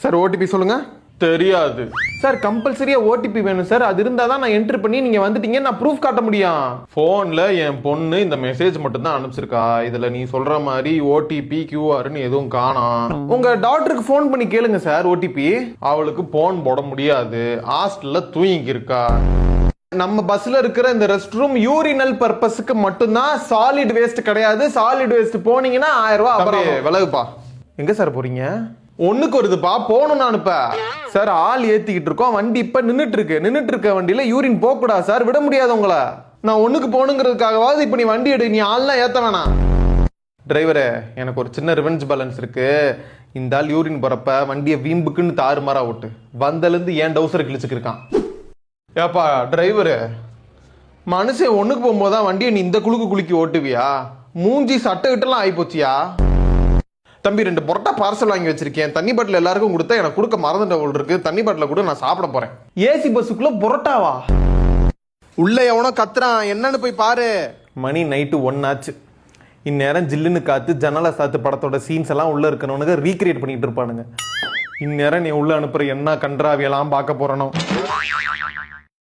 Sir OTP சொல்லுங்க. தெரியாது sir. கம்பல்சரியா ஓடிபி வேணும் சார். அது இருந்தா தான் நான் என்ட்ரி பண்ணி நீங்க வந்துட்டீங்க நான் ப்ரூஃப் காட்ட முடியும். போன்ல என் பொண்ணு இந்த மெசேஜ் மட்டும் தான் அனுப்பிச்சிருக்கா. இதுல நீ சொல்ற மாதிரி ஓடிபி கியூஆர்னு எதுவும் காணோம். உங்க டாக்டருக்கு ஃபோன் பண்ணி கேளுங்க சார் ஓடிபி. அவளுக்கு போன் போட முடியாது. ஹாஸ்டல்ல தூங்கி இருக்கா. நம்ம பஸ்ல இருக்கிற இந்த ரெஸ்ட் ரூம் யூரினல் பர்பஸ்க்கு மட்டும்தான், சாலிட் வேஸ்ட் கிடையாது. சாலிட் வேஸ்ட் போனீங்கன்னா 1000 ரூபாய் அப்புறம் விலகுப்பா. எங்க சார் போறீங்க? ஒண்ணுக்கு வருதுப்பா, போகணும் நான் இப்ப. சார் ஆள் ஏத்திக்கிட்டு இருக்கோம், வண்டி இப்ப நின்னுட்டு இருக்க வண்டியில யூரின் போக கூடாது சார், விட முடியாது உங்களை. நான் ஒண்ணுக்கு போகணுங்கிறதுக்காகவாது இப்ப நீ வண்டி எடு, நீ ஆள்லாம் ஏத்த வேணாம். டிரைவரே, எனக்கு ஒரு சின்ன ரிவெஞ்ச் பேலன்ஸ் இருக்கு. இந்த ஆள் யூரின் போறப்ப வண்டியை வீம்புக்குன்னு தாறுமாறா ஓட்டு. வந்தலேருந்து ஏன் டவுசரை கிழிச்சுக்கு இருக்கான். ஏப்பா டிரைவரு, மனுஷன் ஒண்ணுக்கு போகும்போதுதான் வண்டியை நீ இந்த குலுக்கி ஓட்டுவியா? மூஞ்சி சட்டை கிட்டலாம் ஆகி போச்சியா? தம்பி 2 பொரோட்டா பார்சல் வாங்கி வச்சிருக்கேன். தண்ணி பாட்டில் எல்லாருக்கும் கொடுத்தா எனக்கு கொடுக்க மறந்துட்ட போல் இருக்கு. தண்ணி பாட்டில கூட நான் சாப்பிட போறேன். ஏசி பஸ்ஸுக்குள்ள பொரோட்டாவா? உள்ள எவனோ கத்துறான், என்னன்னு போய் பாரு. மணி நைட்டு 1 ஆச்சு. இந்நேரம் ஜில்லுன்னு காத்து ஜன்னலை சாத்து படத்தோட சீன்ஸ் எல்லாம் உள்ள இருக்கணும்னு ரீக்ரியேட் பண்ணிட்டு இருப்பானுங்க. இந்நேரம் நீ உள்ள அனுப்புற என்ன கன்றாவியெல்லாம் பார்க்க போறனோ.